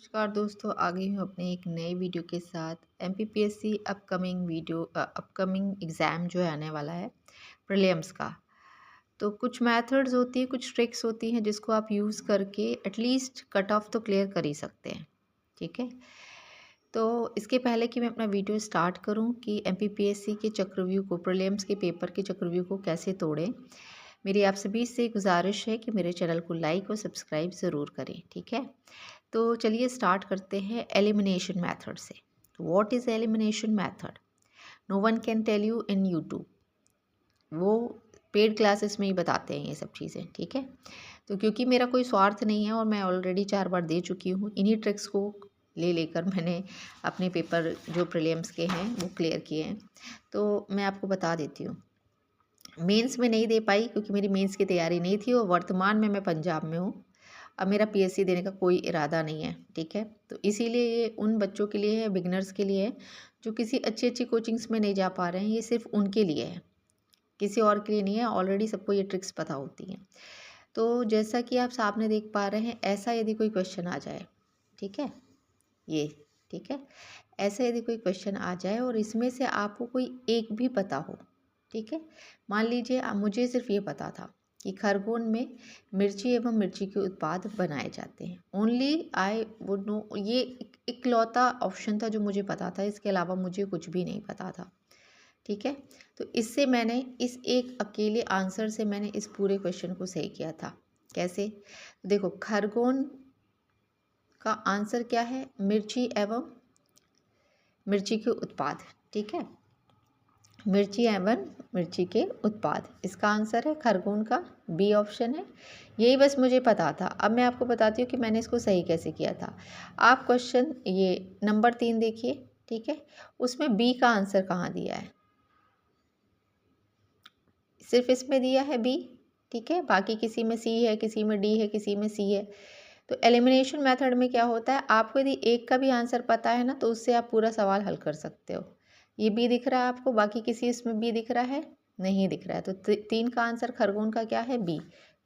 नमस्कार दोस्तों, आ गई हूँ अपने एक नए वीडियो के साथ। एमपीपीएससी अपकमिंग एग्ज़ाम जो है आने वाला है प्रीलिम्स का। तो कुछ मेथड्स होती है, कुछ ट्रिक्स होती हैं जिसको आप यूज़ करके एटलीस्ट कट ऑफ तो क्लियर कर ही सकते हैं। ठीक है, तो इसके पहले कि मैं अपना वीडियो स्टार्ट करूं कि एमपीपीएससी के चक्रव्यूह को, प्रीलिम्स के पेपर के चक्रव्यूह को कैसे तोड़ें, मेरी आप सभी से गुजारिश है कि मेरे चैनल को लाइक और सब्सक्राइब ज़रूर करें। ठीक है, तो चलिए स्टार्ट करते हैं एलिमिनेशन मेथड से। What is elimination method? No one can tell you in YouTube. वो पेड क्लासेस में ही बताते हैं ये सब चीज़ें। ठीक है, तो क्योंकि मेरा कोई स्वार्थ नहीं है और मैं ऑलरेडी 4 बार दे चुकी हूँ, इन्हीं ट्रिक्स को लेकर मैंने अपने पेपर जो प्रीलिम्स के हैं वो क्लियर किए हैं। तो मैं आपको बता देती हूँ। मेंस में नहीं दे पाई क्योंकि मेरी मेंस की तैयारी नहीं थी और वर्तमान में मैं पंजाब में हूँ। अब मेरा पीएससी देने का कोई इरादा नहीं है। ठीक है, तो इसीलिए ये उन बच्चों के लिए है, बिगनर्स के लिए है, जो किसी अच्छी अच्छी कोचिंग्स में नहीं जा पा रहे हैं। ये सिर्फ उनके लिए है, किसी और के लिए नहीं है। ऑलरेडी सबको ये ट्रिक्स पता होती हैं। तो जैसा कि आप सामने देख पा रहे हैं, ऐसा यदि कोई क्वेश्चन आ जाए, ठीक है, ये ठीक है, ऐसा यदि कोई क्वेश्चन आ जाए और इसमें से आपको कोई एक भी पता हो, ठीक है, मान लीजिए मुझे सिर्फ ये पता था कि खरगोन में मिर्ची एवं मिर्ची के उत्पाद बनाए जाते हैं। ओनली आई वुड नो, ये इकलौता ऑप्शन था जो मुझे पता था, इसके अलावा मुझे कुछ भी नहीं पता था। ठीक है, तो इससे मैंने इस एक अकेले आंसर से मैंने इस पूरे क्वेश्चन को सही किया था। कैसे? देखो, खरगोन का आंसर क्या है? मिर्ची एवं मिर्ची के उत्पाद। ठीक है, मिर्ची एवं मिर्ची के उत्पाद, इसका आंसर है खरगोन का, बी ऑप्शन है। यही बस मुझे पता था। अब मैं आपको बताती हूँ कि मैंने इसको सही कैसे किया था। आप क्वेश्चन ये नंबर 3 देखिए। ठीक है, उसमें बी का आंसर कहाँ दिया है? सिर्फ इसमें दिया है बी। ठीक है, बाकी किसी में सी है, किसी में डी है, किसी में सी है। तो एलिमिनेशन मेथड में क्या होता है, आपको यदि एक का भी आंसर पता है ना, तो उससे आप पूरा सवाल हल कर सकते हो। ये बी दिख रहा है आपको, बाकी किसी इसमें बी दिख रहा है? नहीं दिख रहा है। तो 3 का आंसर खरगोन का क्या है? बी।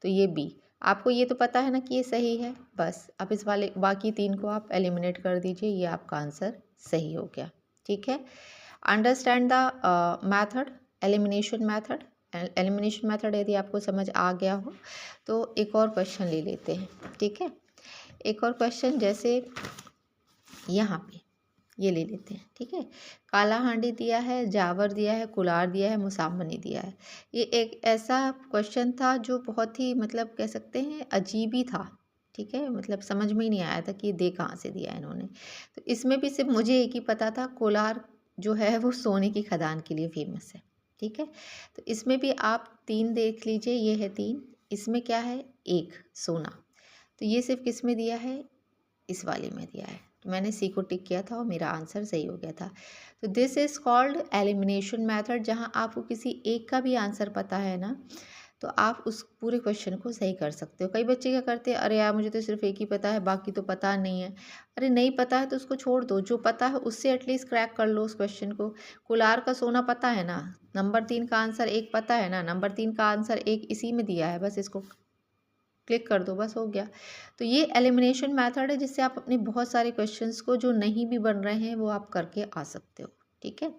तो ये बी, आपको ये तो पता है ना कि ये सही है। बस अब इस वाले बाकी 3 को आप एलिमिनेट कर दीजिए, ये आपका आंसर सही हो गया। ठीक है, understand the method, elimination method. Elimination method यदि आपको समझ आ गया हो तो एक और क्वेश्चन ले लेते हैं। ठीक है, एक और क्वेश्चन जैसे यहाँ पे ये ले लेते हैं। ठीक है, काला हांडी दिया है, जावर दिया है, कुलार दिया है, मुसामनी दिया है। ये एक ऐसा क्वेश्चन था जो बहुत ही मतलब कह सकते हैं अजीब ही था। ठीक है, मतलब समझ में ही नहीं आया था कि ये दे कहाँ से दिया है इन्होंने। तो इसमें भी सिर्फ मुझे एक ही पता था, कोलार जो है वो सोने की खदान के लिए फेमस है। ठीक है, तो इसमें भी आप 3 देख लीजिए, ये है 3, इसमें क्या है? 1 सोना। तो ये सिर्फ किस में दिया है? इस वाले में दिया है। तो मैंने सी को टिक किया था और मेरा आंसर सही हो गया था। तो this is called elimination method, जहाँ आपको किसी एक का भी आंसर पता है ना, तो आप उस पूरे क्वेश्चन को सही कर सकते हो। कई बच्चे क्या करते हैं, अरे यार मुझे तो सिर्फ एक ही पता है, बाकी तो पता नहीं है। अरे नहीं पता है तो उसको छोड़ दो, जो पता है उससे एटलीस्ट क्रैक कर लो उस क्वेश्चन को। कुलार का सोना पता है ना, नंबर 3 का आंसर 1 पता है ना, नंबर 3 का आंसर 1 इसी में दिया है, बस इसको क्लिक कर दो, बस हो गया। तो ये एलिमिनेशन मेथड है जिससे आप अपने बहुत सारे क्वेश्चंस को जो नहीं भी बन रहे हैं वो आप करके आ सकते हो। ठीक है,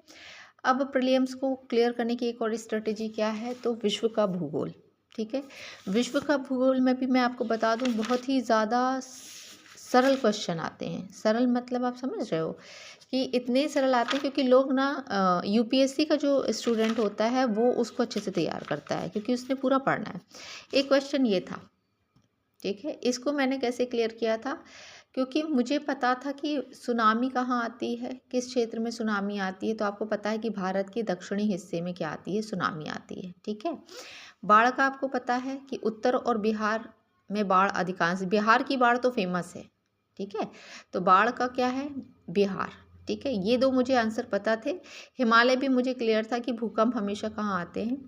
अब प्रीलिम्स को क्लियर करने की एक और स्ट्रेटेजी क्या है, तो विश्व का भूगोल। ठीक है, विश्व का भूगोल में भी मैं आपको बता दूं बहुत ही ज़्यादा सरल क्वेश्चन आते हैं। सरल मतलब आप समझ रहे हो कि इतने सरल आते हैं क्योंकि लोग ना यूपीएससी का जो स्टूडेंट होता है वो उसको अच्छे से तैयार करता है क्योंकि उसने पूरा पढ़ना है। एक क्वेश्चन ये था। ठीक है, इसको मैंने कैसे क्लियर किया था, क्योंकि मुझे पता था कि सुनामी कहाँ आती है, किस क्षेत्र में सुनामी आती है। तो आपको पता है कि भारत के दक्षिणी हिस्से में क्या आती है? सुनामी आती है। ठीक है, बाढ़ का आपको पता है कि उत्तर और बिहार में बाढ़ अधिकांश, बिहार की बाढ़ तो फेमस है। ठीक है, तो बाढ़ का क्या है? बिहार। ठीक है, ये 2 मुझे आंसर पता थे। हिमालय भी मुझे क्लियर था कि भूकंप हमेशा कहाँ आते हैं?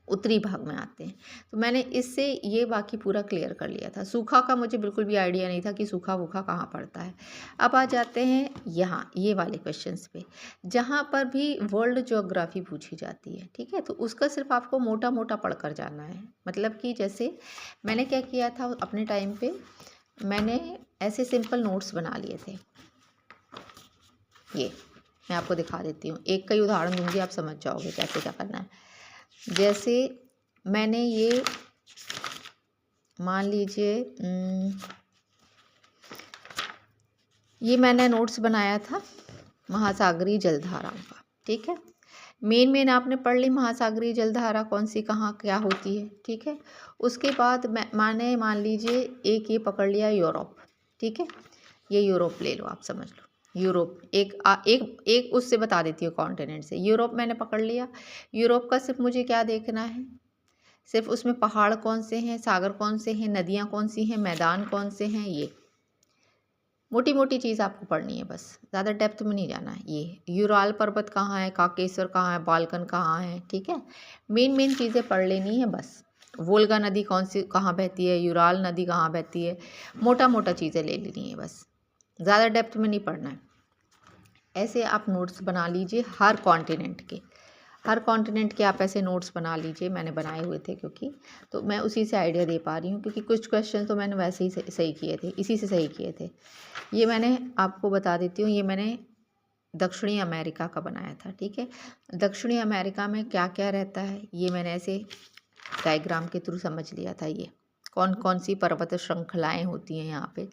उत्तरी भाग में आते हैं। तो मैंने इससे ये बाकी पूरा क्लियर कर लिया था। सूखा का मुझे बिल्कुल भी आइडिया नहीं था कि सूखा वूखा कहाँ पड़ता है। अब आ जाते हैं यहाँ ये वाले क्वेश्चंस पे, जहाँ पर भी वर्ल्ड ज्योग्राफी पूछी जाती है। ठीक है, तो उसका सिर्फ आपको मोटा मोटा पढ़ कर जाना है। मतलब कि जैसे मैंने क्या किया था अपने टाइम पे, मैंने ऐसे सिंपल नोट्स बना लिए थे। ये मैं आपको दिखा देती हूँ, एक का ही उदाहरण दूंगी, आप समझ जाओगे कैसे क्या करना है। जैसे मैंने ये मान लीजिए ये मैंने नोट्स बनाया था महासागरीय जलधाराओं का, ठीक है। मेन आपने पढ़ ली महासागरीय जलधारा कौन सी कहाँ क्या होती है, ठीक है। उसके बाद मैंने मान लीजिए एक ये पकड़ लिया यूरोप, ठीक है। ये यूरोप ले लो, आप समझ लो यूरोप एक उससे बता देती हूँ कॉन्टिनेंट से। यूरोप मैंने पकड़ लिया। यूरोप का सिर्फ मुझे क्या देखना है, सिर्फ उसमें पहाड़ कौन से हैं, सागर कौन से हैं, नदियाँ कौन सी हैं, मैदान कौन से हैं, ये मोटी मोटी चीज़ आपको पढ़नी है बस, ज़्यादा डेप्थ में नहीं जाना है। ये यूराल पर्वत कहाँ है, काकेश्वर कहाँ है, बाल्कन कहाँ है, ठीक है। मेन चीज़ें पढ़ लेनी है बस। वोल्गा नदी कौन सी कहाँ बहती है, यूराल नदी कहाँ बहती है, मोटा चीज़ें ले लेनी है बस, ज़्यादा डेप्थ में नहीं पढ़ना है। ऐसे आप नोट्स बना लीजिए हर कॉन्टिनेंट के आप ऐसे नोट्स बना लीजिए। मैंने बनाए हुए थे क्योंकि, तो मैं उसी से आइडिया दे पा रही हूँ, क्योंकि कुछ क्वेश्चन तो मैंने वैसे ही सही किए थे, इसी से सही किए थे। ये मैंने आपको बता देती हूँ, ये मैंने दक्षिणी अमेरिका का बनाया था, ठीक है। दक्षिणी अमेरिका में क्या क्या रहता है ये मैंने ऐसे डायग्राम के थ्रू समझ लिया था। ये कौन कौन सी पर्वत श्रृंखलाएँ होती हैं यहाँ पे,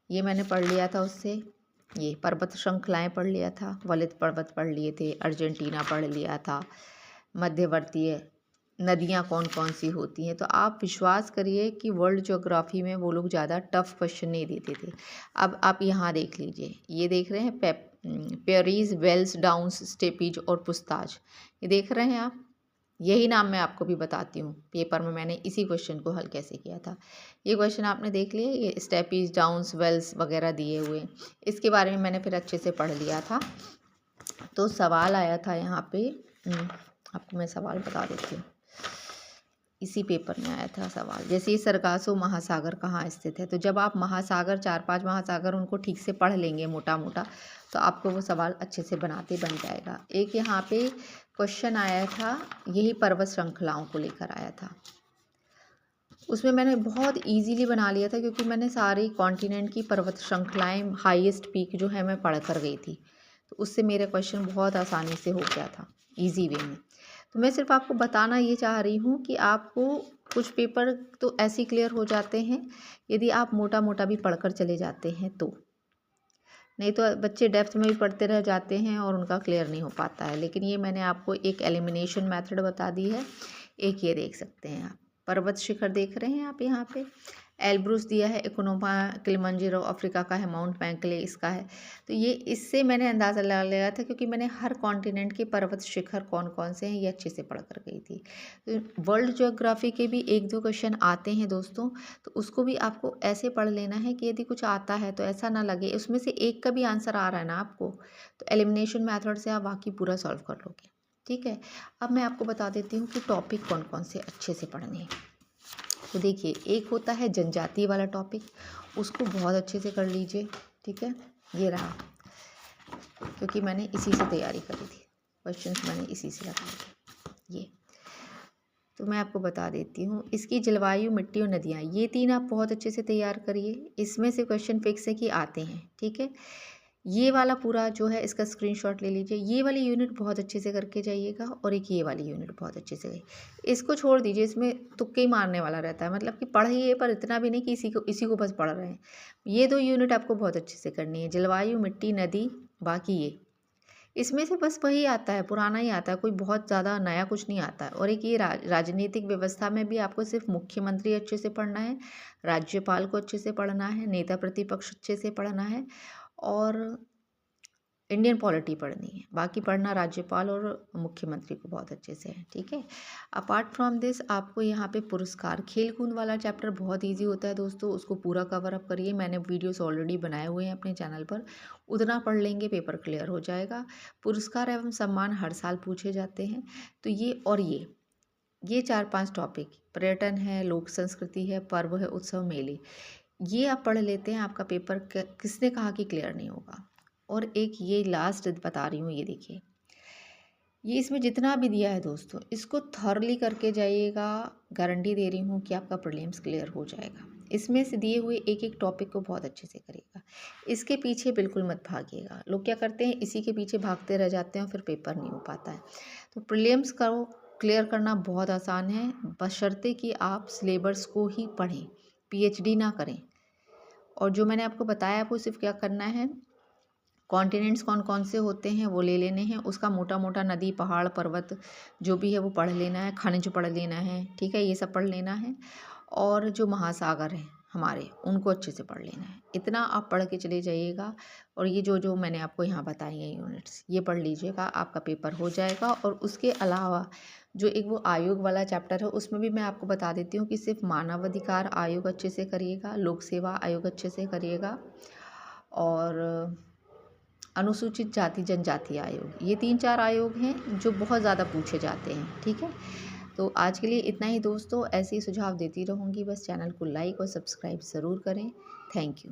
ये मैंने पढ़ लिया था उससे। ये पर्वत श्रृंखलाएँ पढ़ लिया था, वलित पर्वत पढ़ लिए थे, अर्जेंटीना पढ़ लिया था, मध्यवर्ती नदियाँ कौन कौन सी होती हैं। तो आप विश्वास करिए कि वर्ल्ड ज्योग्राफी में वो लोग ज़्यादा टफ क्वेश्चन नहीं देते थे। अब आप यहाँ देख लीजिए, ये देख रहे हैं पेरीज, वेल्स, डाउन्स, स्टेपीज और पुस्ताज, ये देख रहे हैं आप। यही नाम मैं आपको भी बताती हूँ, पेपर में मैंने इसी क्वेश्चन को हल कैसे किया था। ये क्वेश्चन आपने देख लिया, ये स्टेपीज, डाउन्स, वेल्स वगैरह दिए हुए, इसके बारे में मैंने फिर अच्छे से पढ़ लिया था। तो सवाल आया था यहाँ पे, आपको मैं सवाल बता देती हूँ, इसी पेपर में आया था सवाल। जैसे ये सरगासो महासागर कहाँ स्थित है, तो जब आप महासागर 4-5 महासागर उनको ठीक से पढ़ लेंगे मोटा तो आपको वो सवाल अच्छे से बनाते बन जाएगा। एक यहाँ पे क्वेश्चन आया था, यही पर्वत श्रृंखलाओं को लेकर आया था। उसमें मैंने बहुत इजीली बना लिया था, क्योंकि मैंने सारी कॉन्टिनेंट की पर्वत श्रृंखलाएँ, हाईएस्ट पीक जो है मैं पढ़ कर गई थी, तो उससे मेरे क्वेश्चन बहुत आसानी से हो गया था, ईजी वे में। तो मैं सिर्फ आपको बताना ये चाह रही हूँ कि आपको कुछ पेपर तो ऐसे ही क्लियर हो जाते हैं यदि आप मोटा भी पढ़कर चले जाते हैं तो, नहीं तो बच्चे डेप्थ में भी पढ़ते रह जाते हैं और उनका क्लियर नहीं हो पाता है। लेकिन ये मैंने आपको एक एलिमिनेशन मेथड बता दी है। एक ये देख सकते हैं आप, पर्वत शिखर देख रहे हैं आप, यहाँ पे एल्ब्रूस दिया है, एकोनोमा, किलिमंजारो अफ्रीका का है, माउंट मैकले इसका है। तो ये इससे मैंने अंदाज़ा लगा लिया था, क्योंकि मैंने हर कॉन्टिनेंट के पर्वत शिखर कौन कौन से हैं ये अच्छे से पढ़ कर गई थी। तो वर्ल्ड ज्योग्राफी के भी 1-2 क्वेश्चन आते हैं दोस्तों, तो उसको भी आपको ऐसे पढ़ लेना है कि यदि कुछ आता है तो ऐसा ना लगे उसमें से एक का भी आंसर आ रहा है ना आपको, तो एलिमिनेशन मैथड से आप बाकी पूरा सॉल्व कर लोगे, ठीक है। अब मैं आपको बता देती हूँ कि टॉपिक कौन कौन से अच्छे से पढ़ने हैं। तो देखिए, एक होता है जनजातीय वाला टॉपिक, उसको बहुत अच्छे से कर लीजिए, ठीक है। ये रहा, क्योंकि मैंने इसी से तैयारी करी थी, क्वेश्चंस मैंने इसी से लगाए थे। ये तो मैं आपको बता देती हूँ, इसकी जलवायु, मिट्टी और नदियाँ, ये 3 आप बहुत अच्छे से तैयार करिए। इसमें से क्वेश्चन फिक्स है कि आते हैं, ठीक है। ये वाला पूरा जो है इसका स्क्रीनशॉट ले लीजिए। ये वाली यूनिट बहुत अच्छे से करके जाइएगा, और एक ये वाली यूनिट बहुत अच्छे से, इसको छोड़ दीजिए, इसमें तुक्के ही मारने वाला रहता है, मतलब कि पढ़िए पर इतना भी नहीं कि इसी को बस पढ़ रहे हैं। ये 2 यूनिट आपको बहुत अच्छे से करनी है, जलवायु, मिट्टी, नदी। बाकी ये इसमें से बस वही आता है, पुराना ही आता है, कोई बहुत ज़्यादा नया कुछ नहीं आता है। और एक ये राजनीतिक व्यवस्था में भी आपको सिर्फ मुख्यमंत्री अच्छे से पढ़ना है, राज्यपाल को अच्छे से पढ़ना है, नेता प्रतिपक्ष अच्छे से पढ़ना है, और इंडियन पॉलिटी पढ़नी है। बाकी पढ़ना राज्यपाल और मुख्यमंत्री को बहुत अच्छे से है, ठीक है। अपार्ट फ्रॉम दिस आपको यहाँ पे पुरस्कार, खेल कूद वाला चैप्टर बहुत इजी होता है दोस्तों, उसको पूरा कवर अप करिए। मैंने वीडियोस ऑलरेडी बनाए हुए हैं अपने चैनल पर, उतना पढ़ लेंगे पेपर क्लियर हो जाएगा। पुरस्कार एवं सम्मान हर साल पूछे जाते हैं, तो ये 4-5 टॉपिक, पर्यटन है, लोक संस्कृति है, पर्व है, उत्सव, मेले, ये आप पढ़ लेते हैं, आपका पेपर किसने कहा कि क्लियर नहीं होगा। और एक ये लास्ट बता रही हूँ, ये देखिए, ये इसमें जितना भी दिया है दोस्तों, इसको थॉरली करके जाइएगा, गारंटी दे रही हूँ कि आपका प्रीलिम्स क्लियर हो जाएगा। इसमें से दिए हुए एक एक टॉपिक को बहुत अच्छे से करिएगा। इसके पीछे बिल्कुल मत भागिएगा। लोग क्या करते हैं, इसी के पीछे भागते रह जाते हैं और फिर पेपर नहीं हो पाता है। तो प्रीलिम्स करो, क्लियर करना बहुत आसान है, बशर्ते कि आप सिलेबस को ही पढ़ें, पीएचडी ना करें। और जो मैंने आपको बताया आपको सिर्फ क्या करना है, कॉन्टिनेंट्स कौन कौन से होते हैं वो ले लेने हैं, उसका मोटा मोटा नदी पहाड़ पर्वत जो भी है वो पढ़ लेना है, खनिज पढ़ लेना है, ठीक है, ये सब पढ़ लेना है। और जो महासागर हैं हमारे उनको अच्छे से पढ़ लेना है। इतना आप पढ़ के चले जाइएगा और ये जो जो मैंने आपको यहाँ बताई हैं यूनिट्स ये पढ़ लीजिएगा, आपका पेपर हो जाएगा। और उसके अलावा जो एक वो आयोग वाला चैप्टर है उसमें भी मैं आपको बता देती हूँ कि सिर्फ मानव अधिकार आयोग अच्छे से करिएगा, लोक सेवा आयोग अच्छे से करिएगा और अनुसूचित जाति जनजाति आयोग, ये 3-4 आयोग हैं जो बहुत ज़्यादा पूछे जाते हैं, ठीक है। तो आज के लिए इतना ही दोस्तों, ऐसे ही सुझाव देती रहूँगी, बस चैनल को लाइक और सब्सक्राइब ज़रूर करें। Thank you.